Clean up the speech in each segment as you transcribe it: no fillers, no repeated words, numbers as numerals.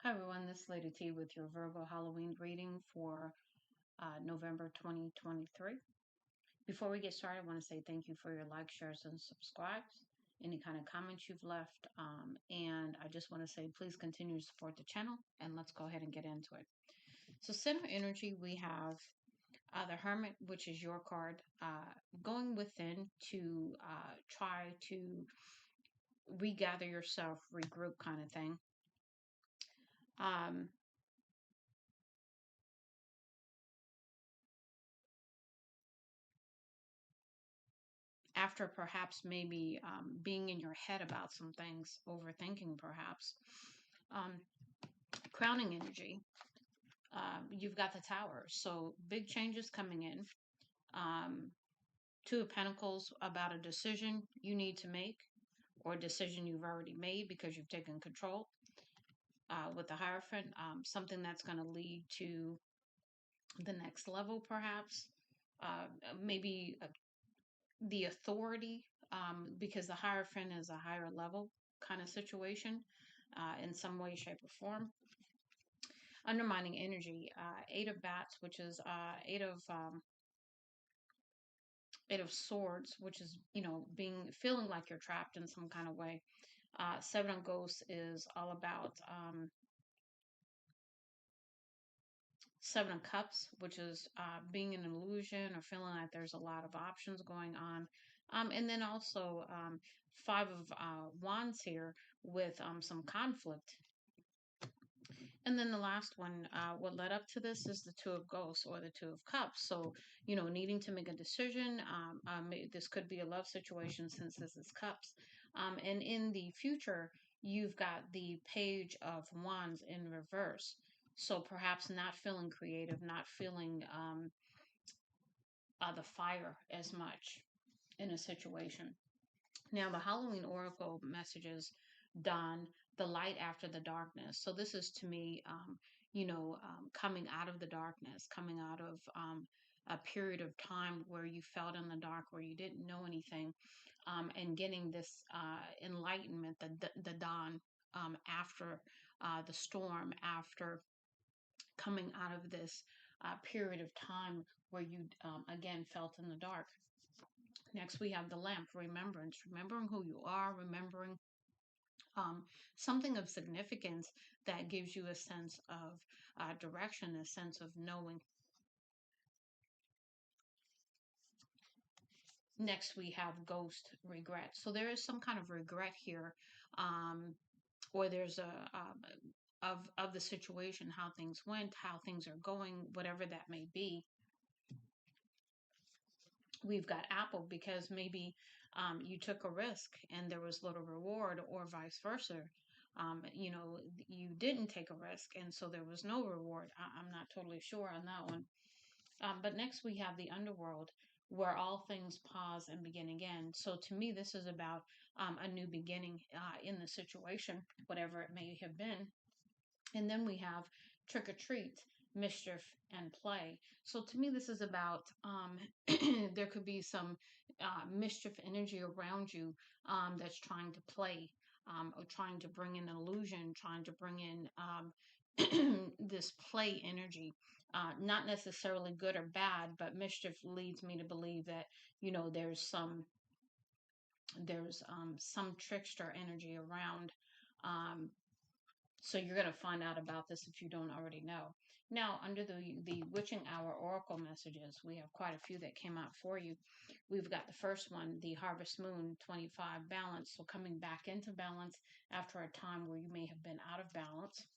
Hi everyone, this is Lady T with your Virgo Halloween reading for November 2023. Before we get started, I want to say thank you for your likes, shares, and subscribes, any kind of comments you've left. And I just want to say please continue to support the channel and let's go ahead and get into it. So, center energy, we have the Hermit, which is your card, going within to try to regather yourself, regroup, kind of thing. Um, After perhaps maybe being in your head about some things, overthinking perhaps. Um, Crowning energy, you've got the Tower. So big changes coming in. Um, Two of Pentacles about a decision you need to make or a decision you've already made because you've taken control. With the Hierophant, something that's going to lead to the next level perhaps. Maybe the authority, because the Hierophant is a higher level kind of situation in some way, shape, or form. Undermining energy, Eight of Bats, which is Eight of Swords, which is feeling like you're trapped in some kind of way. Seven of Ghosts is all about Seven of Cups, which is being an illusion or feeling like there's a lot of options going on. And then also Five of Wands here with some conflict. And then the last one, what led up to this is the Two of Ghosts or the Two of Cups. So, needing to make a decision. This could be a love situation since this is Cups. And in the future, you've got the Page of Wands in reverse. So perhaps not feeling creative, not feeling the fire as much in a situation. Now, the Halloween Oracle messages dawn the light after the darkness. So this is to me, coming out of the darkness, coming out of a period of time where you felt in the dark, where you didn't know anything, and getting this enlightenment, the dawn after the storm, after coming out of this period of time where you again felt in the dark. Next, we have the lamp, remembrance, remembering who you are, remembering um, something of significance that gives you a sense of direction, a sense of knowing. Next, we have ghost, regret. So there is some kind of regret here, or there's a of the situation, how things went, how things are going, whatever that may be. We've got Apple because maybe you took a risk and there was little reward, or vice versa. You didn't take a risk and so there was no reward. I'm not totally sure on that one. But next we have the underworld, where all things pause and begin again. So to me, this is about a new beginning in the situation, whatever it may have been. And then we have trick or treat, mischief, and play. So to me, this is about there could be some mischief energy around you that's trying to play, or trying to bring in illusion, trying to bring in this play energy. Not necessarily good or bad, but mischief leads me to believe that there's some trickster energy around. Um, so you're going to find out about this if you don't already know. Now, under the Witching Hour Oracle messages, we have quite a few that came out for you. We've got the first one, the Harvest Moon 25 balance. So coming back into balance after a time where you may have been out of balance.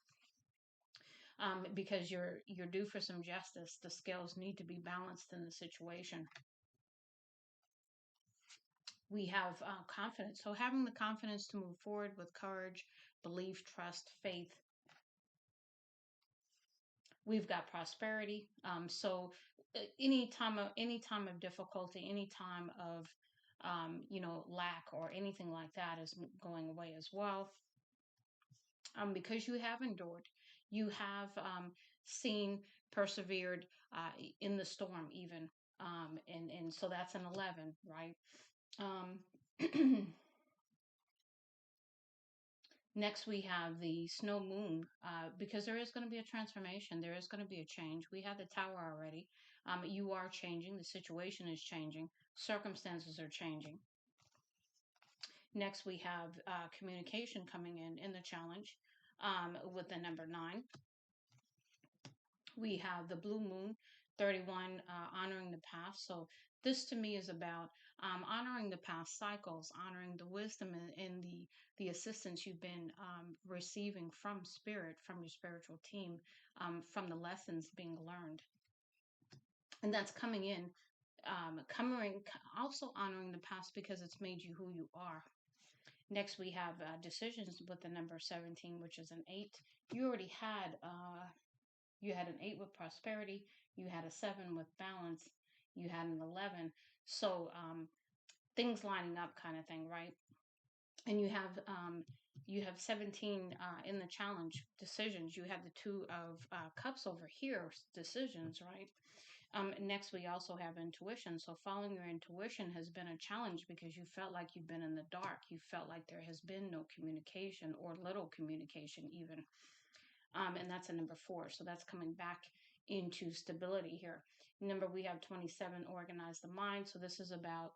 Because you're due for some justice. The scales need to be balanced in the situation. We have confidence. So having the confidence to move forward with courage, belief, trust, faith. We've got prosperity. So any time of difficulty, any time of lack or anything like that is going away as well. Because you have endured, you have seen, persevered in the storm, even, and so that's an 11, right? Um, Next, we have the snow moon, because there is going to be a transformation. There is going to be a change. We have the tower already. You are changing. The situation is changing. Circumstances are changing. Next, we have communication coming in the challenge with the number 9. We have the blue moon, 31, honoring the past. So this to me is about honoring the past cycles, honoring the wisdom and the assistance you've been receiving from spirit, from your spiritual team, from the lessons being learned. And that's coming in, also honoring the past because it's made you who you are. Next, we have decisions with the number 17, which is an 8. You already had you had an 8 with prosperity, you had a 7 with balance, you had an 11. So things lining up, kind of thing, right? And you have 17 in the challenge, decisions. You have the 2 of cups over here, decisions, right? Next, we also have intuition. So following your intuition has been a challenge because you felt like you've been in the dark. You felt like there has been no communication or little communication even. And that's a number 4. So that's coming back into stability here. Number, we have 27, organize the mind. So this is about,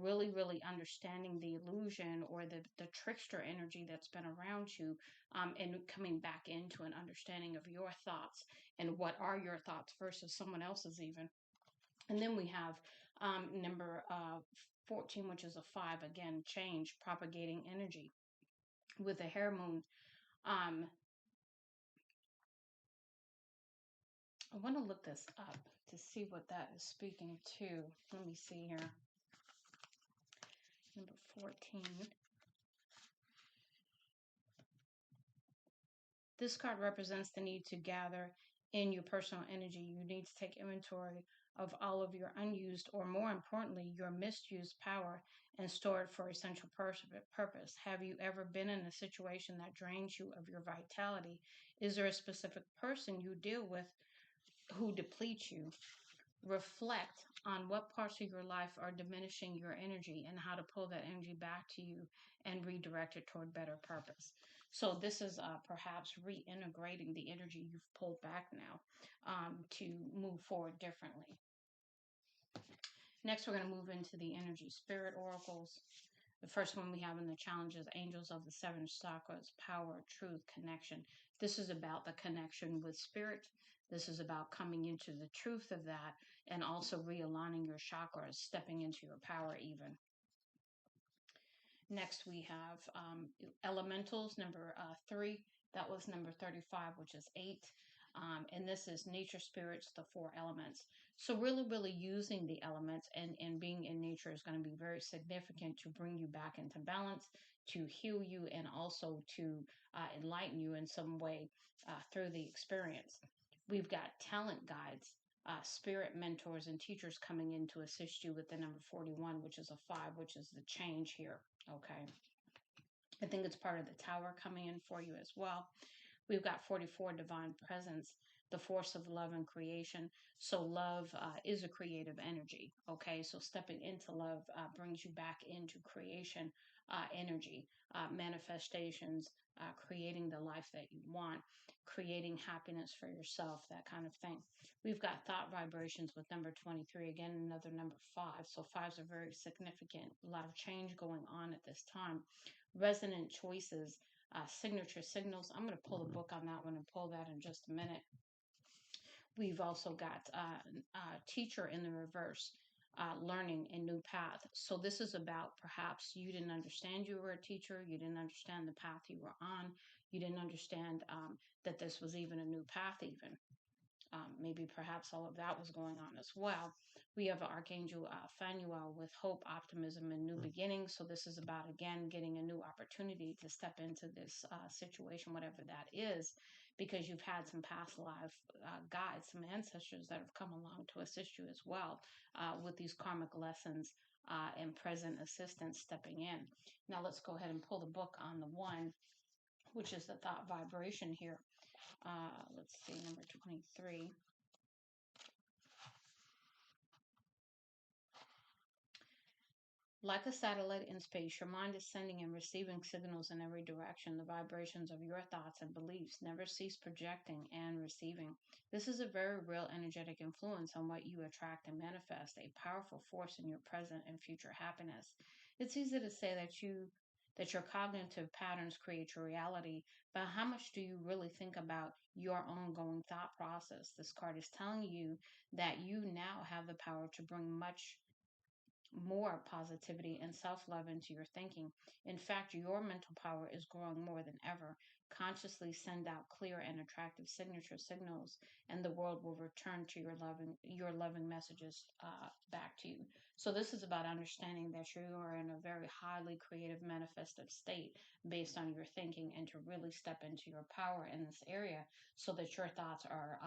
really, really understanding the illusion or the trickster energy that's been around you, and coming back into an understanding of your thoughts and what are your thoughts versus someone else's even. And then we have number 14, which is a 5, again, change, propagating energy with a hair moon. I want to look this up to see what that is speaking to. Let me see here. Number 14. This card represents the need to gather in your personal energy. You need to take inventory of all of your unused, or more importantly, your misused power and store it for essential purpose. Have you ever been in a situation that drains you of your vitality? Is there a specific person you deal with who depletes you? Reflect on what parts of your life are diminishing your energy and how to pull that energy back to you and redirect it toward better purpose. So this is perhaps reintegrating the energy you've pulled back now, to move forward differently. Next, we're going to move into the energy spirit oracles. The first one we have in the challenge is Angels of the 7 Chakras, power, truth, connection. This is about the connection with spirit. This is about coming into the truth of that and also realigning your chakras, stepping into your power even. Next, we have elementals, number 3. That was number 35, which is 8. And this is nature spirits, the 4 elements. So really, really using the elements and being in nature is going to be very significant to bring you back into balance, to heal you, and also to enlighten you in some way through the experience. We've got talent guides, spirit mentors, and teachers coming in to assist you with the number 41, which is a 5, which is the change here. Okay. I think it's part of the tower coming in for you as well. We've got 44, divine presence, the force of love and creation. So love is a creative energy. Okay. So stepping into love brings you back into creation energy, manifestations, creating the life that you want, creating happiness for yourself, that kind of thing. We've got thought vibrations with number 23, again, another number 5. So 5s are very significant. A lot of change going on at this time. Resonant choices, signature signals. I'm going to pull the book on that one and pull that in just a minute. We've also got teacher in the reverse, learning a new path. So this is about perhaps you didn't understand you were a teacher. You didn't understand the path you were on. You didn't understand that this was even a new path even. Maybe perhaps all of that was going on as well. We have Archangel Phanuel with hope, optimism, and new beginnings. So this is about, again, getting a new opportunity to step into this situation, whatever that is, because you've had some past life guides, some ancestors that have come along to assist you as well with these karmic lessons and present assistance stepping in. Now let's go ahead and pull the book on the 1, which is the thought vibration here. Let's see, number 23. Like a satellite in space, your mind is sending and receiving signals in every direction. The vibrations of your thoughts and beliefs never cease projecting and receiving. This is a very real energetic influence on what you attract and manifest, a powerful force in your present and future happiness. It's easy to say that your cognitive patterns create your reality, but how much do you really think about your ongoing thought process? This card is telling you that you now have the power to bring much more positivity and self love into your thinking. In fact, your mental power is growing more than ever. Consciously send out clear and attractive signature signals, and the world will return to your loving messages back to you. So this is about understanding that you are in a very highly creative, manifestive state based on your thinking, and to really step into your power in this area, so that your thoughts are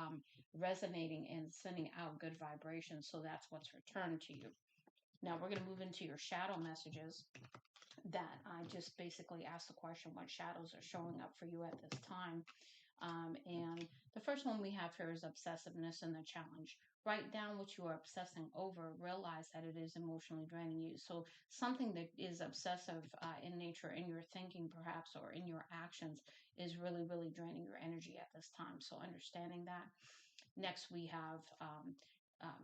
resonating and sending out good vibrations. So that's what's returned to you. Now we're going to move into your shadow messages that I just basically asked the question, what shadows are showing up for you at this time? And the first one we have here is obsessiveness and the challenge. Write down what you are obsessing over. Realize that it is emotionally draining you. So something that is obsessive in nature, in your thinking perhaps, or in your actions, is really, really draining your energy at this time. So understanding that. Next, we have,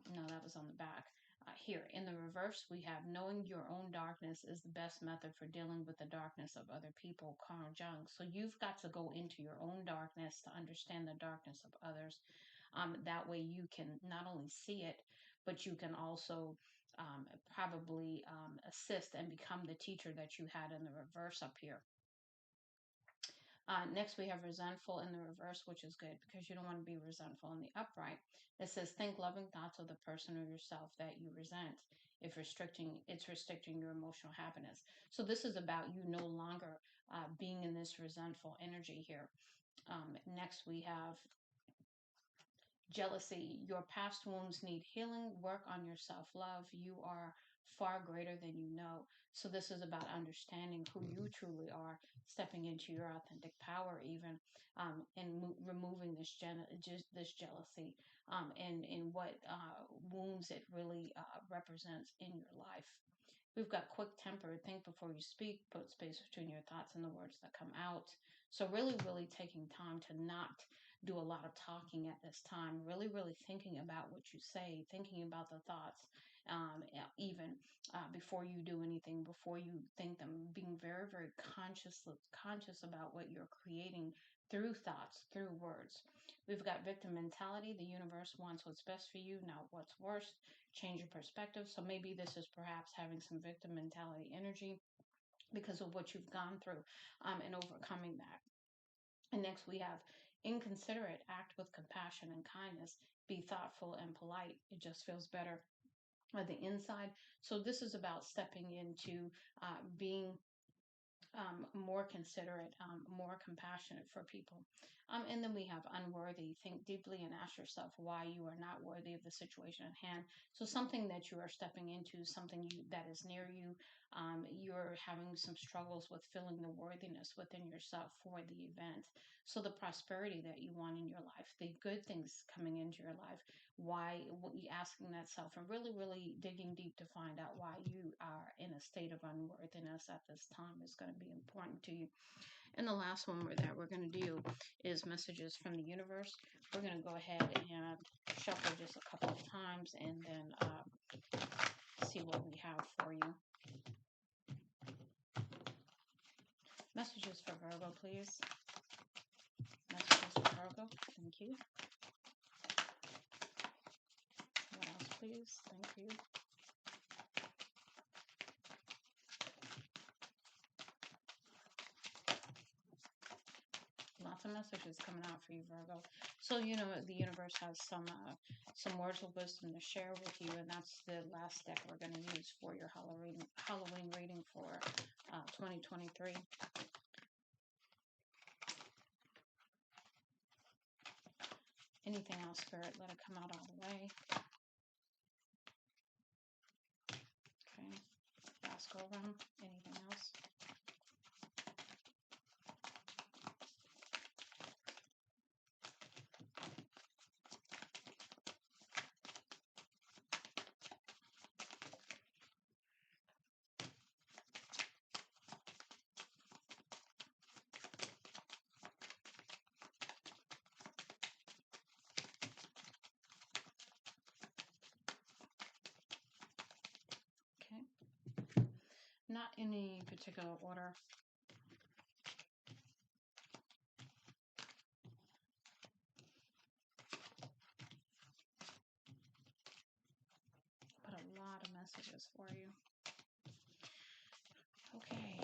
no, that was on the back. Here in the reverse, we have knowing your own darkness is the best method for dealing with the darkness of other people, Carl Jung. So you've got to go into your own darkness to understand the darkness of others. That way you can not only see it, but you can also probably assist and become the teacher that you had in the reverse up here. Next, we have resentful in the reverse, which is good because you don't want to be resentful in the upright. It says, think loving thoughts of the person or yourself that you resent. It's restricting your emotional happiness. So this is about you no longer being in this resentful energy here. Next, we have jealousy. Your past wounds need healing. Work on your self love. You are far greater than you know. So, this is about understanding who you truly are, stepping into your authentic power, even, and removing this jealousy, and what wounds it really represents in your life. We've got quick temper. Think before you speak. Put space between your thoughts and the words that come out. So really, really taking time to not do a lot of talking at this time. Really, really thinking about what you say, thinking about the thoughts, even before you do anything, before you think them. Being very, very conscious about what you're creating through thoughts, through words. We've got victim mentality. The universe wants what's best for you, not what's worst. Change your perspective. So maybe this is perhaps having some victim mentality energy because of what you've gone through, and overcoming that. And next we have inconsiderate. Act with compassion and kindness. Be thoughtful and polite. It just feels better on the inside. So this is about stepping into being more considerate, more compassionate for people. And then we have unworthy. Think deeply and ask yourself why you are not worthy of the situation at hand. So something that you are stepping into, that is near you, you're having some struggles with feeling the worthiness within yourself for the event. So the prosperity that you want in your life, the good things coming into your life, why you asking that self and really, really digging deep to find out why you are in a state of unworthiness at this time is going to be important to you. And the last one that we're going to do is messages from the universe. We're going to go ahead and shuffle just a couple of times and then see what we have for you. Messages for Virgo, please. Messages for Virgo. Thank you. What else, please? Thank you. Lots of messages coming out for you, Virgo. So you know the universe has some words of wisdom to share with you, and that's the last deck we're going to use for your Halloween reading for 2023. Anything else, Spirit? Let it come out all the way. Okay. Last go around. Anything else? any particular order. Put a lot of messages for you. Okay,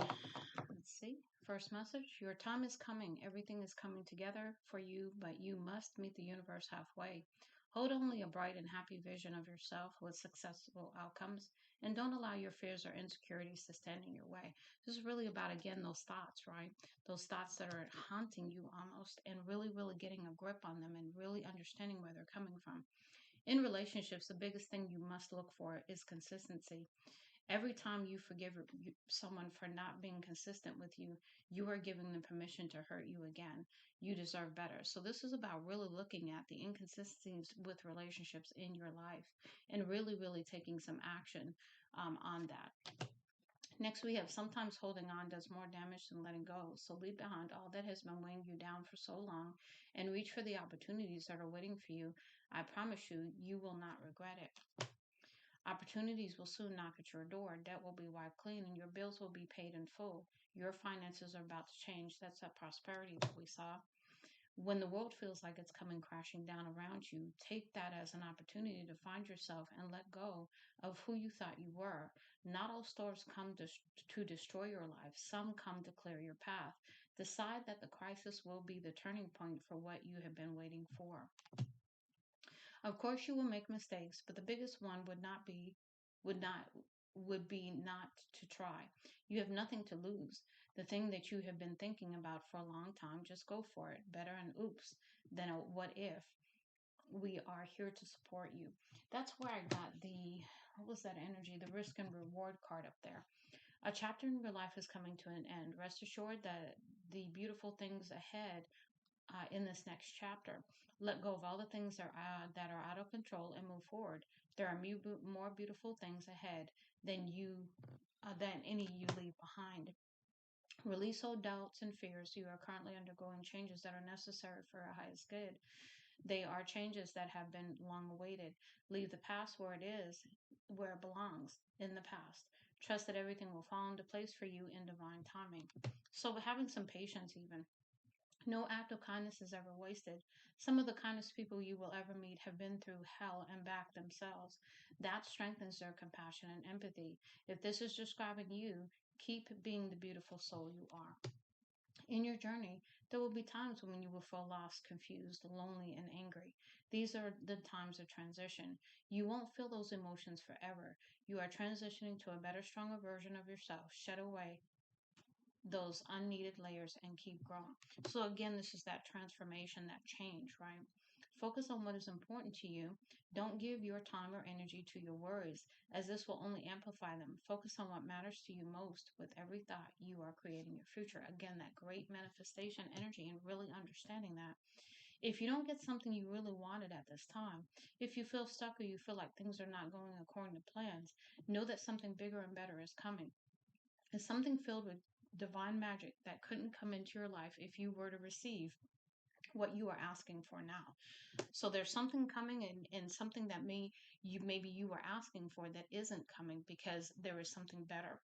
let's see. First message, your time is coming. Everything is coming together for you, but you must meet the universe halfway. Hold only a bright and happy vision of yourself with successful outcomes, and don't allow your fears or insecurities to stand in your way. This is really about, again, those thoughts, right? Those thoughts that are haunting you almost, and really, really getting a grip on them and really understanding where they're coming from. In relationships, the biggest thing you must look for is consistency. Every time you forgive someone for not being consistent with you, you are giving them permission to hurt you again. You deserve better. So, this is about really looking at the inconsistencies with relationships in your life and really, really taking some action on that. Next, we have sometimes holding on does more damage than letting go. So, leave behind all that has been weighing you down for so long and reach for the opportunities that are waiting for you. I promise you, you will not regret it. Opportunities will soon knock at your door. Debt will be wiped clean and your bills will be paid in full. Your finances are about to change. That's that prosperity that we saw. When the world feels like it's coming crashing down around you, take that as an opportunity to find yourself and let go of who you thought you were. Not all storms come to destroy your life. Some come to clear your path. Decide that the crisis will be the turning point for what you have been waiting for. Of course you will make mistakes, but the biggest one would not would be not to try. You have nothing to lose. The thing that you have been thinking about for a long time, just go for it. Better an oops than a what if. We are here to support you. That's where I got what was that energy? The risk and reward card up there. A chapter in your life is coming to an end. Rest assured that the beautiful things ahead in this next chapter. Let go of all the things that are out of control and move forward. There are more beautiful things ahead than any you leave behind. Release all doubts and fears. You are currently undergoing changes that are necessary for your highest good. They are changes that have been long awaited. Leave the past where it is, where it belongs, in the past. Trust that everything will fall into place for you in divine timing. So having some patience even. No act of kindness is ever wasted. Some of the kindest people you will ever meet have been through hell and back themselves. That strengthens their compassion and empathy. If this is describing you, keep being the beautiful soul you are. In your journey, there will be times when you will feel lost, confused, lonely, and angry. These are the times of transition. You won't feel those emotions forever. You are transitioning to a better, stronger version of yourself. Shed away those unneeded layers and keep growing. So again, this is that transformation, that change, right? Focus on what is important to you. Don't give your time or energy to your worries, as this will only amplify them. Focus on what matters to you most. With every thought, you are creating your future. Again, that great manifestation energy and really understanding that. If you don't get something you really wanted at this time, if you feel stuck or you feel like things are not going according to plans, know that something bigger and better is coming. It's something filled with divine magic that couldn't come into your life if you were to receive what you are asking for now. So there's something coming and something that maybe you were asking for that isn't coming because there is something better.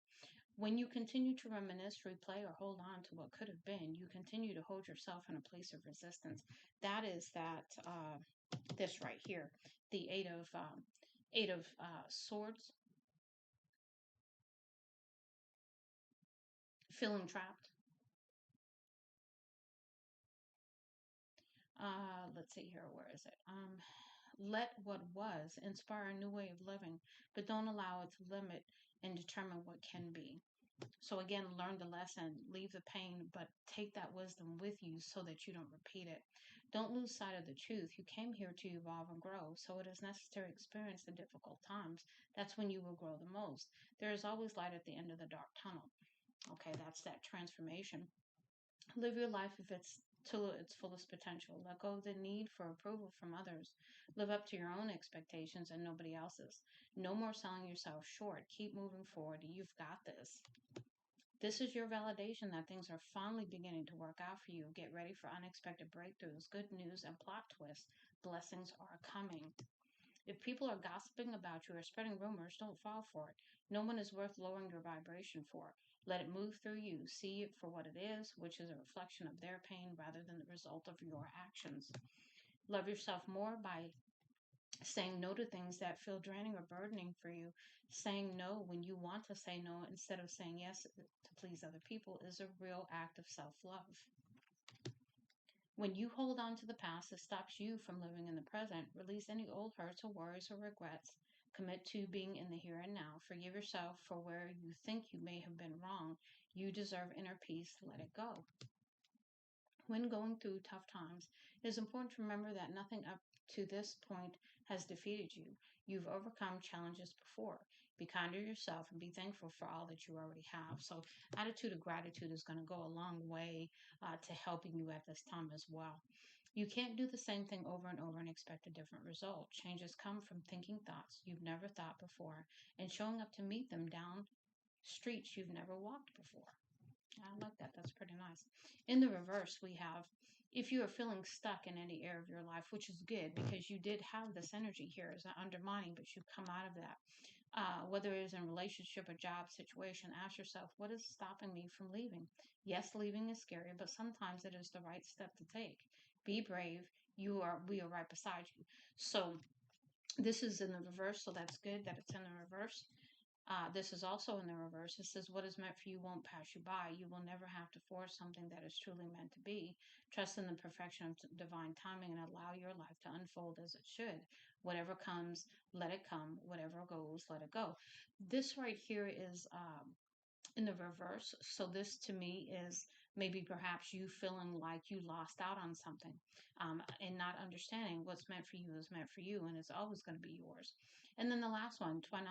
When you continue to reminisce, replay, or hold on to what could have been, you continue to hold yourself in a place of resistance. That is this right here, the eight of swords, feeling trapped. Let's see here. Where is it? Let what was inspire a new way of living, but don't allow it to limit and determine what can be. So again, learn the lesson, leave the pain, but take that wisdom with you so that you don't repeat it. Don't lose sight of the truth. You came here to evolve and grow, so it is necessary to experience the difficult times. That's when you will grow the most. There is always light at the end of the dark tunnel. Okay, that's that transformation. Live your life if it's to its fullest potential. Let go of the need for approval from others. Live up to your own expectations and nobody else's. No more selling yourself short. Keep moving forward. You've got this. This is your validation that things are finally beginning to work out for you. Get ready for unexpected breakthroughs, good news, and plot twists. Blessings are coming. If people are gossiping about you or spreading rumors, don't fall for it. No one is worth lowering your vibration for. Let it move through you. See it for what it is, which is a reflection of their pain rather than the result of your actions. Love yourself more by saying no to things that feel draining or burdening for you. Saying no when you want to say no instead of saying yes to please other people is a real act of self love. When you hold on to the past, it stops you from living in the present. Release any old hurts or worries or regrets. Commit to being in the here and now. Forgive yourself for where you think you may have been wrong. You deserve inner peace. Let it go. When going through tough times, it is important to remember that nothing up to this point has defeated you. You've overcome challenges before. Be kind to yourself and be thankful for all that you already have. So, attitude of gratitude is going to go a long way to helping you at this time as well. You can't do the same thing over and over and expect a different result. Changes come from thinking thoughts you've never thought before and showing up to meet them down streets you've never walked before. I like that. That's pretty nice. In the reverse, we have if you are feeling stuck in any area of your life, which is good because you did have this energy here as an undermining, but you come out of that. Whether it is in a relationship, a job situation, ask yourself, what is stopping me from leaving? Yes, leaving is scary, but sometimes it is the right step to take. Be brave. We are right beside you. So this is in the reverse, so that's good that it's in the reverse. This is also in the reverse. It says, what is meant for you won't pass you by. You will never have to force something that is truly meant to be. Trust in the perfection of divine timing and allow your life to unfold as it should. Whatever comes, let it come. Whatever goes, let it go. This right here is in the reverse. So this to me is maybe perhaps you feeling like you lost out on something, and not understanding what's meant for you is meant for you, and it's always going to be yours. And then the last one, try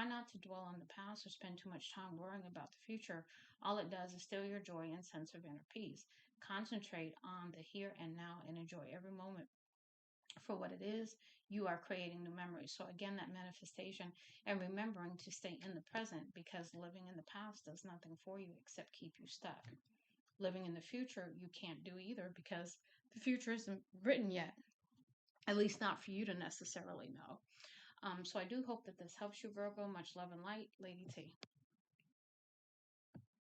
not to dwell on the past or spend too much time worrying about the future. All it does is steal your joy and sense of inner peace. Concentrate on the here and now and enjoy every moment for what it is. You are creating new memories. So again, that manifestation and remembering to stay in the present, because living in the past does nothing for you except keep you stuck. Living in the future, you can't do either because the future isn't written yet, at least not for you to necessarily know. So I do hope that this helps you, Virgo. Much love and light, Lady T.